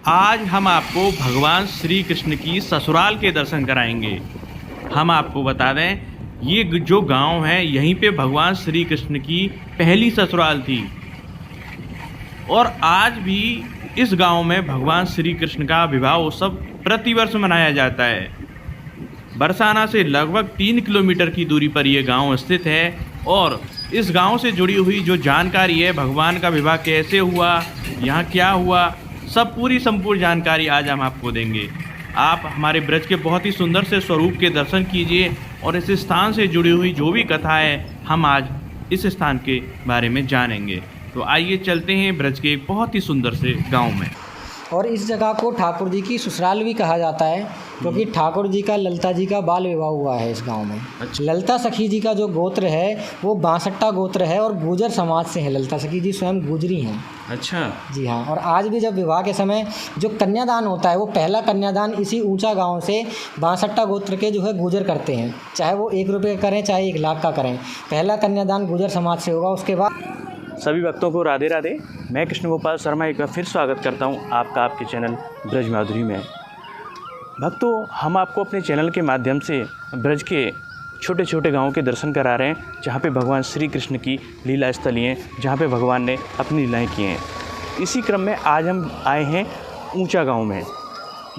आज हम आपको भगवान श्री कृष्ण की ससुराल के दर्शन कराएंगे। हम आपको बता दें, ये जो गांव है यहीं पे भगवान श्री कृष्ण की पहली ससुराल थी और आज भी इस गांव में भगवान श्री कृष्ण का विवाह उत्सव प्रतिवर्ष मनाया जाता है। बरसाना से लगभग 3 किलोमीटर की दूरी पर यह गांव स्थित है और इस गांव से जुड़ी हुई जो जानकारी है, भगवान का विवाह कैसे हुआ, यहाँ क्या हुआ, सब पूरी संपूर्ण जानकारी आज हम आपको देंगे। आप हमारे ब्रज के बहुत ही सुंदर से स्वरूप के दर्शन कीजिए और इस स्थान से जुड़ी हुई जो भी कथा है हम आज इस स्थान के बारे में जानेंगे। तो आइए चलते हैं ब्रज के एक बहुत ही सुंदर से गांव में। और इस जगह को ठाकुर जी की ससुराल भी कहा जाता है क्योंकि ठाकुर जी का ललिता जी का बाल विवाह हुआ है इस गांव में। अच्छा। ललिता सखी जी का जो गोत्र है वो बांसट्टा गोत्र है और गुर्जर समाज से है। ललिता सखी जी स्वयं गुजरी हैं। अच्छा जी हाँ। और आज भी जब विवाह के समय जो कन्यादान होता है वो पहला कन्यादान इसी ऊंचा गांव से बांसट्टा गोत्र के जो है गुर्जर करते हैं, चाहे वो 1 रुपये का करें चाहे 1 लाख का करें। पहला कन्यादान गुर्जर समाज से होगा। उसके बाद सभी भक्तों को राधे राधे। मैं कृष्ण गोपाल शर्मा एक बार फिर स्वागत करता हूं आपका आपके चैनल ब्रज माधुरी में। भक्तों, हम आपको अपने चैनल के माध्यम से ब्रज के छोटे छोटे गांवों के दर्शन करा रहे हैं जहां पे भगवान श्री कृष्ण की लीला स्थली हैं, जहां पे भगवान ने अपनी लीलाएँ की हैं। इसी क्रम में आज हम आए हैं ऊँचा गाँव में।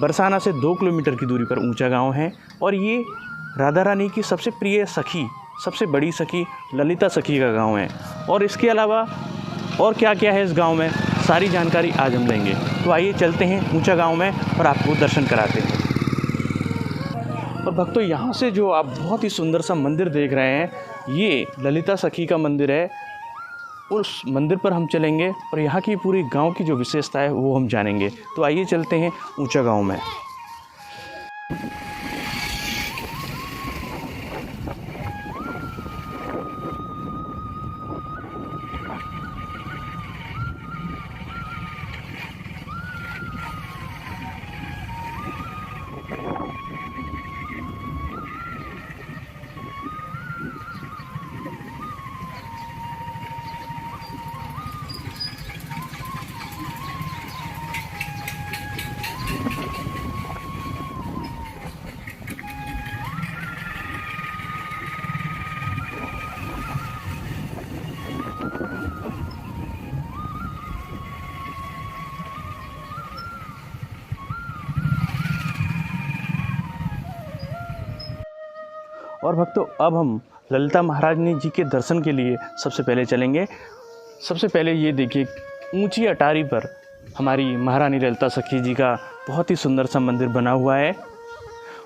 बरसाना से 2 किलोमीटर की दूरी पर ऊँचा गाँव है और ये राधा रानी की सबसे प्रिय सखी, सबसे बड़ी सखी ललिता सखी का गांव है। और इसके अलावा और क्या क्या है इस गांव में, सारी जानकारी आज हम लेंगे। तो आइए चलते हैं ऊंचा गांव में और आपको दर्शन कराते हैं। और भक्तों, यहाँ से जो आप बहुत ही सुंदर सा मंदिर देख रहे हैं, ये ललिता सखी का मंदिर है। उस मंदिर पर हम चलेंगे और यहाँ की पूरी गाँव की जो विशेषता है वो हम जानेंगे। तो आइए चलते हैं ऊँचा गाँव में। और भक्तों, अब हम ललिता महारानी जी के दर्शन के लिए सबसे पहले चलेंगे। सबसे पहले ये देखिए, ऊंची अटारी पर हमारी महारानी ललिता सखी जी का बहुत ही सुंदर सा मंदिर बना हुआ है।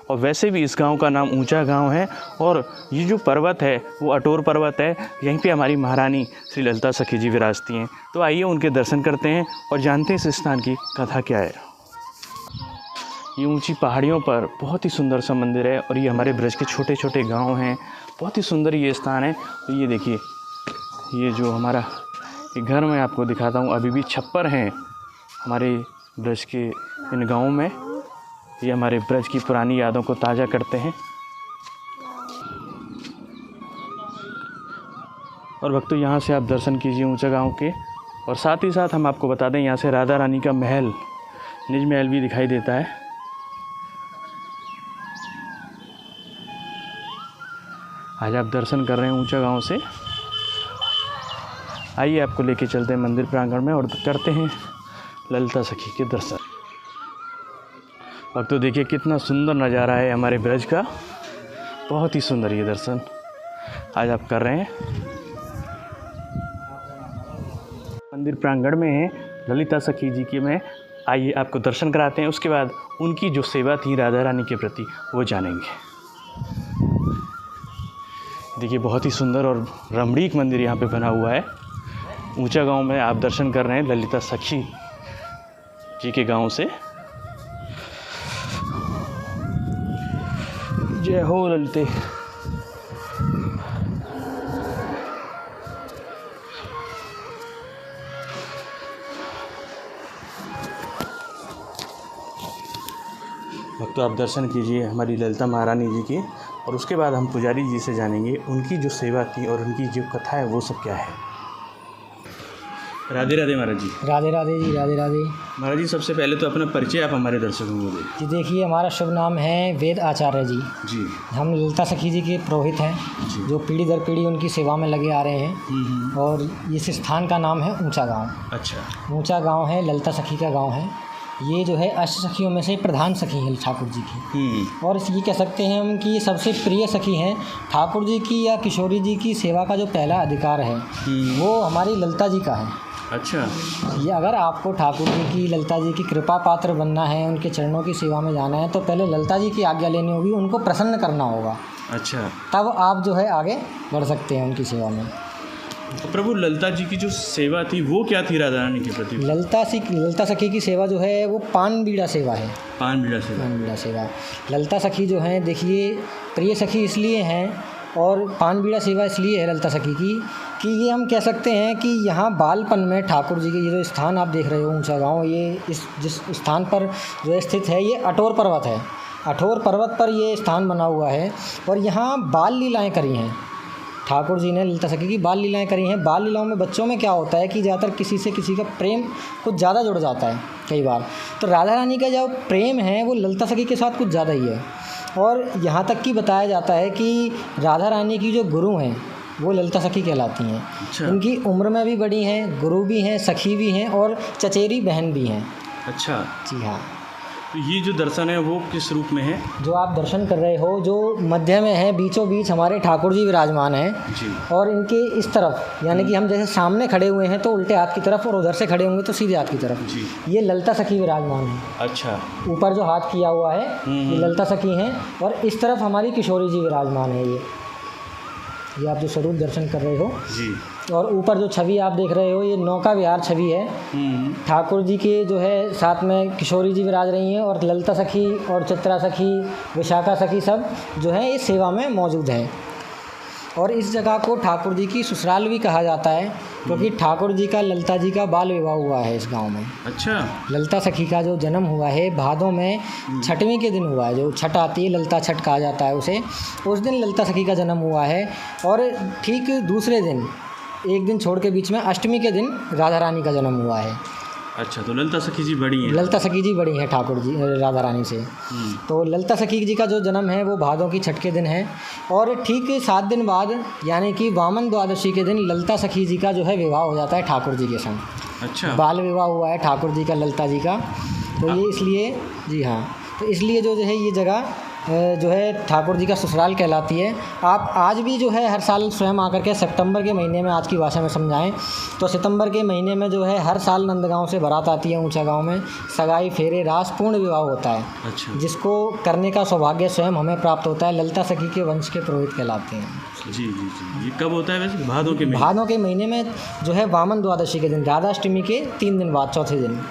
और वैसे भी इस गांव का नाम ऊंचा गांव है और ये जो पर्वत है वो अटोर पर्वत है। यहीं पे हमारी महारानी श्री ललिता सखी जी विराजती हैं। तो आइए उनके दर्शन करते हैं और जानते हैं इस स्थान की कथा क्या है। ये ऊंची पहाड़ियों पर बहुत ही सुंदर सा मंदिर है और ये हमारे ब्रज के छोटे छोटे गांव हैं। बहुत ही सुंदर ये स्थान है। तो ये देखिए, ये जो हमारा ये घर मैं आपको दिखाता हूँ, अभी भी छप्पर हैं हमारे ब्रज के इन गाँवों में। ये हमारे ब्रज की पुरानी यादों को ताज़ा करते हैं। और भक्तों, यहाँ से आप दर्शन कीजिए ऊंचा गांव के। और साथ ही साथ हम आपको बता दें, यहाँ से राधा रानी का महल, निज महल भी दिखाई देता है। आज आप दर्शन कर रहे हैं ऊंचा गांव से। आइए आपको लेके चलते हैं मंदिर प्रांगण में और करते हैं ललिता सखी के दर्शन। अब तो देखिए कितना सुंदर नज़ारा है हमारे ब्रज का। बहुत ही सुंदर ये दर्शन आज आप कर रहे हैं। मंदिर प्रांगण में है ललिता सखी जी के में। आइए आपको दर्शन कराते हैं। उसके बाद उनकी जो सेवा थी राधा रानी के प्रति वो जानेंगे। देखिए, बहुत ही सुंदर और रमणीक मंदिर यहाँ पे बना हुआ है। ऊंचा गांव में आप दर्शन कर रहे हैं ललिता सखी जी के गांव से। जय हो ललिते। भक्तों, आप दर्शन कीजिए हमारी ललिता महारानी जी की और उसके बाद हम पुजारी जी से जानेंगे उनकी जो सेवा थी और उनकी जो कथा है वो सब क्या है। राधे राधे महाराज जी। राधे राधे जी, राधे राधे। महाराज जी, सबसे पहले तो अपना परिचय आप हमारे दर्शकों को दें। जी देखिए, हमारा शुभ नाम है वेद आचार्य जी। जी। हम ललिता सखी जी के पुरोहित हैं, जो पीढ़ी दर पीढ़ी उनकी सेवा में लगे आ रहे हैं। और इस स्थान का नाम है ऊंचा गांव। अच्छा। ऊंचा गांव है, ललिता सखी का गांव है। ये जो है अष्ट सखियों में से प्रधान सखी है ठाकुर जी की। और ये कह सकते हैं हम कि ये सबसे प्रिय सखी हैं। ठाकुर जी की या किशोरी जी की सेवा का जो पहला अधिकार है वो हमारी ललिता जी का है। अच्छा। ये अगर आपको ठाकुर जी की, ललिता जी की कृपा पात्र बनना है, उनके चरणों की सेवा में जाना है, तो पहले ललिता जी की आज्ञा लेनी होगी, उनको प्रसन्न करना होगा। अच्छा। तब आप जो है आगे बढ़ सकते हैं उनकी सेवा में। तो प्रभु, ललिता जी की जो सेवा थी वो क्या थी राधा रानी के प्रति? ललिता सखी की सेवा जो है वो पान बीड़ा सेवा है। पान बीड़ा सेवा। पान बीड़ा सेवा। ललिता सखी जो हैं, देखिए, प्रिय सखी इसलिए हैं और पान बीड़ा सेवा इसलिए है ललिता सखी की कि ये हम कह सकते हैं कि यहाँ बालपन में ठाकुर जी के ये जो स्थान आप देख रहे हो ऊंचा गांव, ये जिस स्थान पर जो स्थित है ये अठोर पर्वत है। अठोर पर्वत पर ये स्थान बना हुआ है और यहाँ बाल लीलाएँ करी हैं ठाकुर जी ने। ललिता सखी की बाल लीलाएँ करी हैं। बाल लीलाओं में बच्चों में क्या होता है कि ज़्यादातर किसी से किसी का प्रेम कुछ ज़्यादा जुड़ जाता है कई बार। तो राधा रानी का जो प्रेम है वो ललिता सखी के साथ कुछ ज़्यादा ही है। और यहाँ तक कि बताया जाता है कि राधा रानी की जो गुरु हैं वो ललिता सखी कहलाती हैं। अच्छा। इनकी उम्र में भी बड़ी हैं, गुरु भी हैं, सखी भी हैं और चचेरी बहन भी हैं। अच्छा। जी हाँ। तो ये जो दर्शन है वो किस रूप में है? जो आप दर्शन कर रहे हो, जो मध्य में है, बीचों बीच हमारे ठाकुर जी विराजमान हैं। जी। और इनके इस तरफ, यानी कि हम जैसे सामने खड़े हुए हैं तो उल्टे हाथ की तरफ, और उधर से खड़े होंगे तो सीधे हाथ की तरफ। जी। ये ललिता सखी विराजमान है। अच्छा। ऊपर जो हाथ किया हुआ है ये ललिता सखी हैं और इस तरफ हमारी किशोरी जी विराजमान है। ये आप जो स्वरूप दर्शन कर रहे हो जी। और ऊपर जो छवि आप देख रहे हो ये नौका विहार छवि है। ठाकुर जी के जो है साथ में किशोरी जी विराज रही हैं और ललिता सखी और चित्रा सखी, विशाखा सखी सब जो है इस सेवा में मौजूद हैं। और इस जगह को ठाकुर जी की ससुराल भी कहा जाता है क्योंकि ठाकुर जी का ललिता जी का बाल विवाह हुआ है इस गांव में। अच्छा। ललिता सखी का जो जन्म हुआ है भादों में छठवीं के दिन हुआ है। जो छठ आती है, ललिता छठ कहा जाता है उसे, उस दिन ललिता सखी का जन्म हुआ है। और ठीक दूसरे दिन, एक दिन छोड़ के बीच में अष्टमी के दिन राधा रानी का जन्म हुआ है। अच्छा। तो ललिता सखी जी बड़ी हैं? ललिता सखी जी बड़ी हैं ठाकुर जी राधा रानी से। तो ललिता सखी जी का जो जन्म है वो भादों की छठ के दिन है। और ठीक 7 दिन बाद, यानी कि वामन द्वादशी के दिन ललिता सखी जी का जो है विवाह हो जाता है ठाकुर जी के संग। अच्छा। बाल विवाह हुआ है ठाकुर जी का ललिता जी का। तो ये इसलिए, जी हाँ, तो इसलिए जो है ये जगह जो है ठाकुर जी का ससुराल कहलाती है। आप आज भी जो है हर साल स्वयं आकर के सितंबर के महीने में, आज की भाषा में समझाएं तो सितंबर के महीने में जो है हर साल नंदगांव से बारात आती है ऊंचा गांव में। सगाई, फेरे, रास, पूर्ण विवाह होता है। अच्छा। जिसको करने का सौभाग्य स्वयं हमें प्राप्त होता है। ललिता सखी के वंश के पुरोहित कहलाते हैं। जी जी जी। ये कब होता है वैसे? भादों के महीने? भादों के महीने में जो है वामन द्वादशी के दिन, राधाष्टमी के 3 दिन बाद, चौथे दिन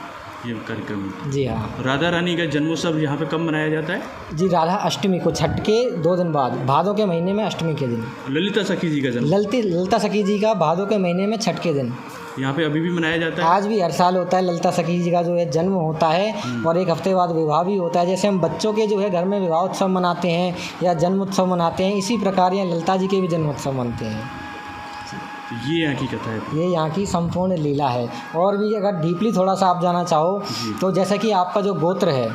ये कार्यक्रम। जी हाँ। राधा रानी का जन्मोत्सव यहाँ पे कब मनाया जाता है? जी, राधा अष्टमी को, छठ के 2 दिन बाद, भादों के महीने में अष्टमी के दिन। ललिता सखी जी का जन्म? ललिता सखी जी का भादों के महीने में छठ के दिन यहाँ पे अभी भी मनाया जाता है? आज भी हर साल होता है। ललिता सखी जी का जो है जन्म होता है और 1 हफ्ते बाद विवाह भी होता है। जैसे हम बच्चों के जो है घर में विवाह उत्सव मनाते हैं या जन्म उत्सव मनाते हैं, इसी प्रकार यहाँ ललिता जी के भी जन्म उत्सव मनते हैं। ये यहाँ की कथा है? ये यहाँ की संपूर्ण लीला है। और भी अगर डीपली थोड़ा सा आप जाना चाहो तो जैसा कि आपका जो गोत्र है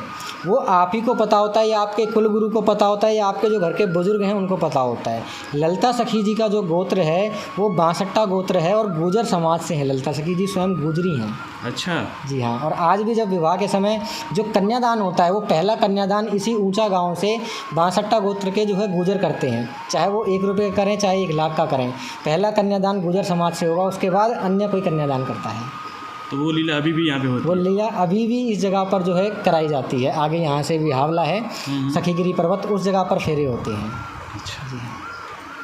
वो आप ही को पता होता है या आपके कुल गुरु को पता होता है या आपके जो घर के बुजुर्ग हैं उनको पता होता है। ललिता सखी जी का जो गोत्र है वो बांसट्टा गोत्र है और गुर्जर समाज से है। ललिता सखी जी स्वयं गुजरी हैं। अच्छा। जी हाँ। और आज भी जब विवाह के समय जो कन्यादान होता है वो पहला कन्यादान इसी ऊंचा गांव से बांसट्टा गोत्र के जो है गुर्जर करते हैं। चाहे वो 1 रुपये का करें, चाहे 1 लाख का करें, पहला कन्यादान गुर्जर समाज से होगा, उसके बाद अन्य कोई कन्यादान करता है। तो वो लीला अभी भी यहाँ पे होती है? वो लीला अभी भी इस जगह पर जो है कराई जाती है। आगे यहाँ से भी हावला है, सखीगिरी पर्वत, उस जगह पर फेरे होते हैं। अच्छा जी।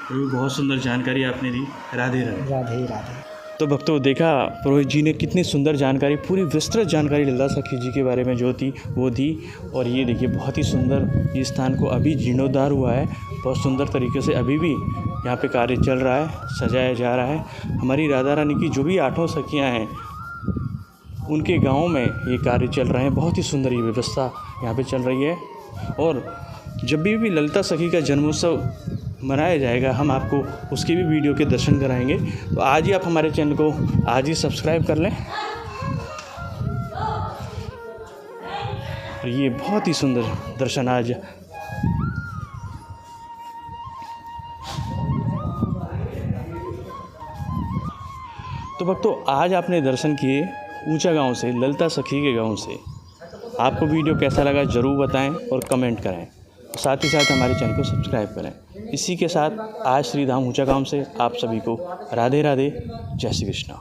तो बहुत सुंदर जानकारी आपने दी। राधे राधे। राधे राधे। तो भक्तों, देखा पुरोहित जी ने कितनी सुंदर जानकारी, पूरी विस्तृत जानकारी ललिता सखी जी के बारे में जो थी वो दी। और ये देखिए बहुत ही सुंदर, इस स्थान को अभी जीर्णोद्धार हुआ है, बहुत सुंदर तरीके से अभी भी यहाँ पे कार्य चल रहा है, सजाया जा रहा है। हमारी राधा रानी की जो भी 8 सखियाँ हैं उनके गाँव में ये कार्य चल रहे हैं। बहुत ही सुंदर ये व्यवस्था यहाँ पे चल रही है। और जब भी ललिता सखी का जन्मोत्सव मनाया जाएगा हम आपको उसके भी वीडियो के दर्शन कराएंगे। तो आज ही आप हमारे चैनल को आज ही सब्सक्राइब कर लें। और ये बहुत ही सुंदर दर्शन आज तो भक्तों आज आपने दर्शन किए ऊंचा गांव से, ललिता सखी के गांव से। आपको वीडियो कैसा लगा ज़रूर बताएं और कमेंट करें। साथ ही साथ हमारे चैनल को सब्सक्राइब करें। इसी के साथ आज श्री धाम ऊंचा गांव से आप सभी को राधे राधे, जय श्री कृष्ण।